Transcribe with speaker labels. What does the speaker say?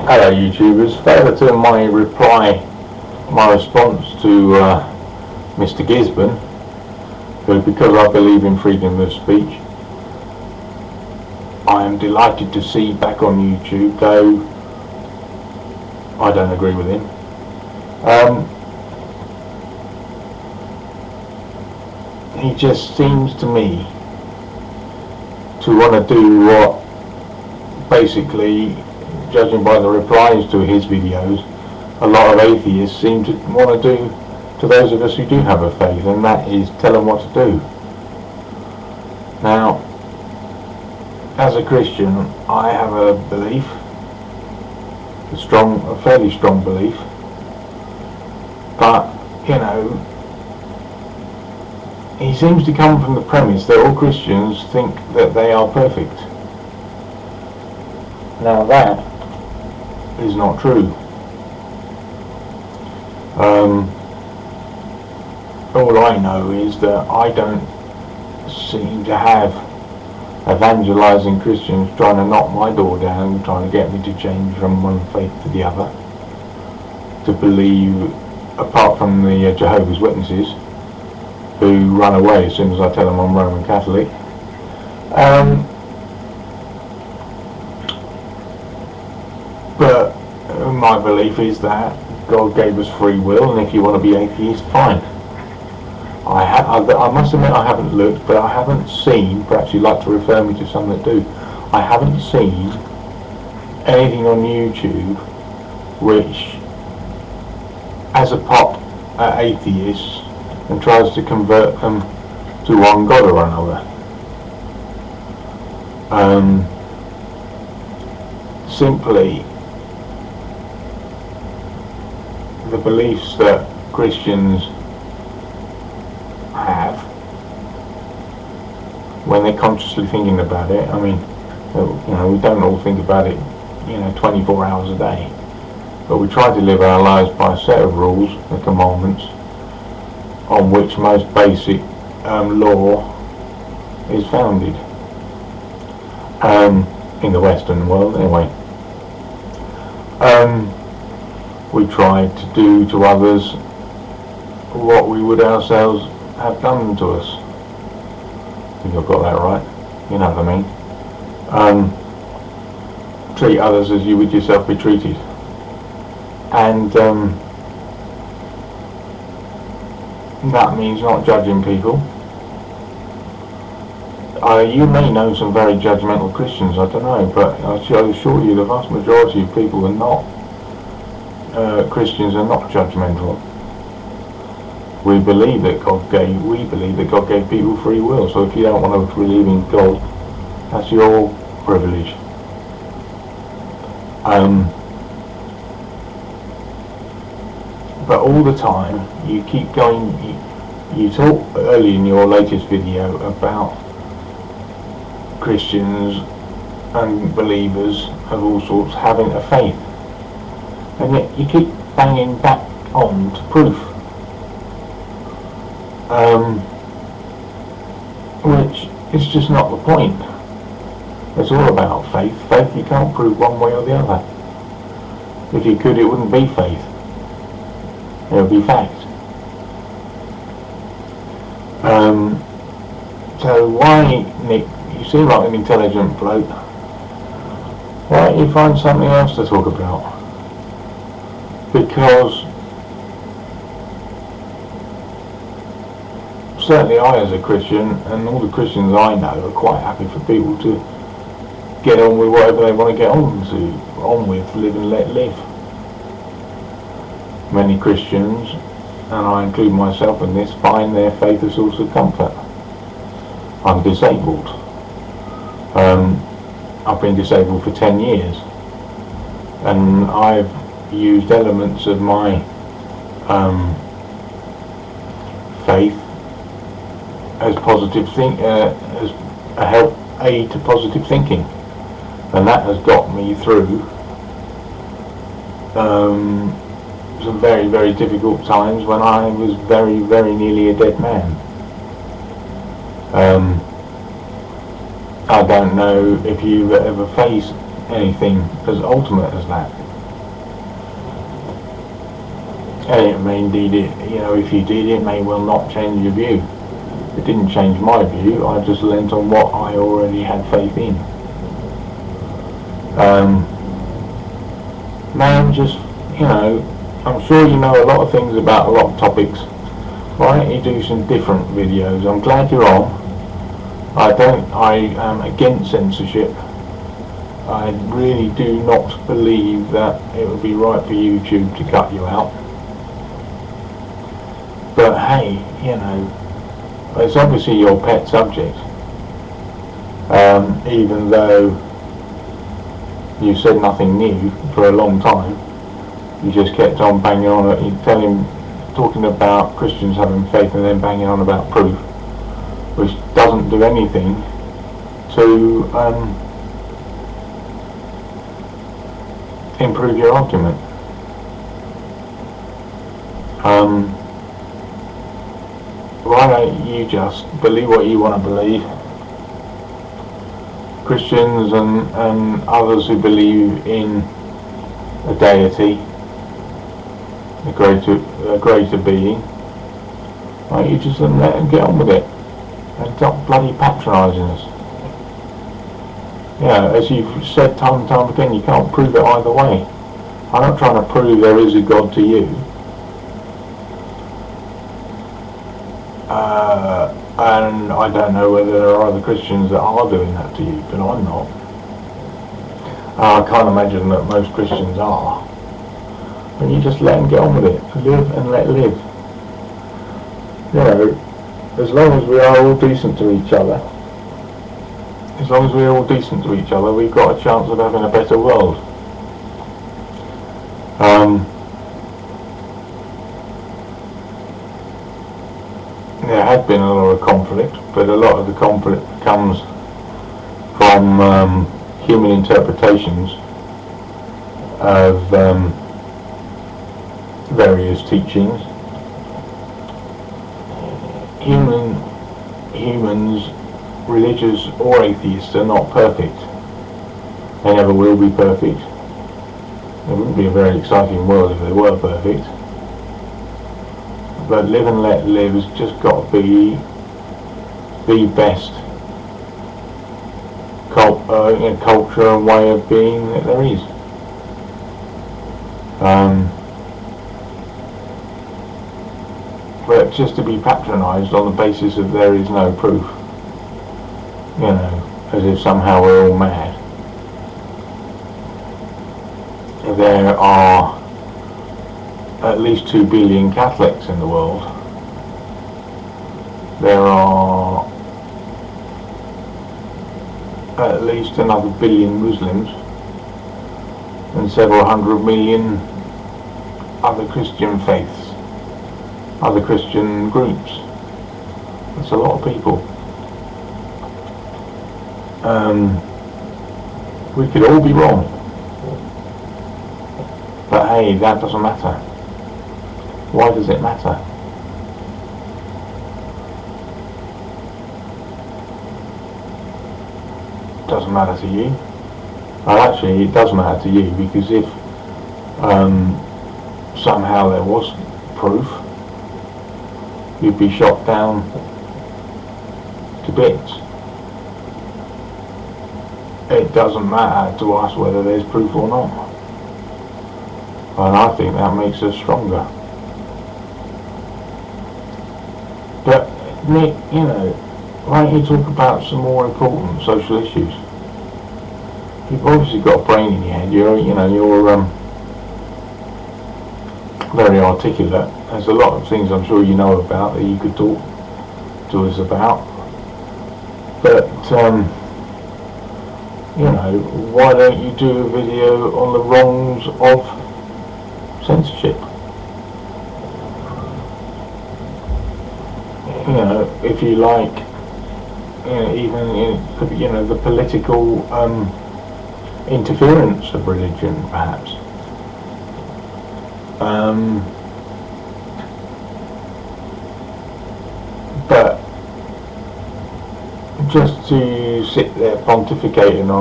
Speaker 1: Hello YouTubers, further to my response to Mr. Gisburne, who, because I believe in freedom of speech, I am delighted to see back on YouTube, though I don't agree with him. He just seems to me to want to do what, basically, judging by the replies to his videos, a lot of atheists seem to want to do to those of us who do have a faith, and that is tell them what to do. Now, as a Christian, I have a belief, a fairly strong belief, but, you know, he seems to come from the premise that all Christians think that they are perfect. Now that is not true. All I know is that I don't seem to have evangelizing Christians trying to knock my door down, trying to get me to change from one faith to the other, to believe, apart from the Jehovah's Witnesses, who run away as soon as I tell them I'm Roman Catholic. But my belief is that God gave us free will, and if you want to be atheist, fine. I must admit I haven't looked, but I haven't seen, perhaps you'd like to refer me to some that do, I haven't seen anything on YouTube which has a pop at atheists and tries to convert them to one God or another. Simply, the beliefs that Christians have, when they're consciously thinking about it, I mean, you know, we don't all think about it, 24 hours a day, but we try to live our lives by a set of rules, the commandments, on which most basic law is founded, in the Western world anyway. We try to do to others what we would ourselves have done to us. I think I've got that right, you know what I mean. Treat others as you would yourself be treated. And that means not judging people. You may know some very judgmental Christians, I don't know, but I assure you the vast majority of people are not, Christians are not judgmental. We believe that God gave people free will, so if you don't want to believe in God, that's your privilege. But all the time, you keep going, you talk early in your latest video about Christians and believers of all sorts having a faith, and yet you keep banging back on to proof, which is just not the point. It's all about faith. Faith you can't prove one way or the other. If you could, it wouldn't be faith. It would be fact. So why, Nick, you seem like an intelligent bloke, why don't you find something else to talk about? Because certainly I, as a Christian, and all the Christians I know, are quite happy for people to get on with whatever they want to get on with, live and let live. Many Christians, and I include myself in this, find their faith a source of comfort. I'm disabled. I've been disabled for 10 years, and I've used elements of my faith as as a aid to positive thinking, and that has got me through some very, very difficult times when I was very, very nearly a dead man. I don't know if you've ever faced anything as ultimate as that. And it may indeed, if you did, it may well not change your view. It didn't change my view. I just lent on what I already had faith in. Man, just, I'm sure you know a lot of things about a lot of topics. Why don't you do some different videos? I'm glad you're on. I am against censorship. I really do not believe that it would be right for YouTube to cut you out. But hey, it's obviously your pet subject. Even though you said nothing new for a long time, you just kept on banging on it. You talking about Christians having faith and then banging on about proof, which doesn't do anything to improve your argument. Why don't you just believe what you want to believe? Christians and others who believe in a deity, a greater being, why don't you just let them get on with it and stop bloody patronising us? As you've said time and time again, you can't prove it either way. I'm not trying to prove there is a God to you. And I don't know whether there are other Christians that are doing that to you, but I'm not. I can't imagine that most Christians are. And you just let them get on with it. Live and let live. As long as we are all decent to each other, we've got a chance of having a better world. There has been a lot of conflict, but a lot of the conflict comes from human interpretations of various teachings. Humans, religious or atheists, are not perfect. They never will be perfect. It wouldn't be a very exciting world if they were perfect. But live and let live has just got to be the best culture and way of being that there is. But just to be patronised on the basis of there is no proof, as if somehow we're all mad. There are at least 2 billion Catholics in the world. There are at least another billion Muslims and several hundred million other Christian faiths, other Christian groups. That's a lot of people. We could all be wrong. But hey, that doesn't matter. Why does it matter? It doesn't matter to you. Well, actually, it does matter to you, because if somehow there was proof, you'd be shot down to bits. It doesn't matter to us whether there's proof or not. And I think that makes us stronger. But, Nick, why don't you talk about some more important social issues? You've obviously got a brain in your head. You're very articulate. There's a lot of things I'm sure you know about that you could talk to us about. But, why don't you do a video on the wrongs of censorship? If you like, even the political interference of religion, perhaps. But just to sit there pontificating on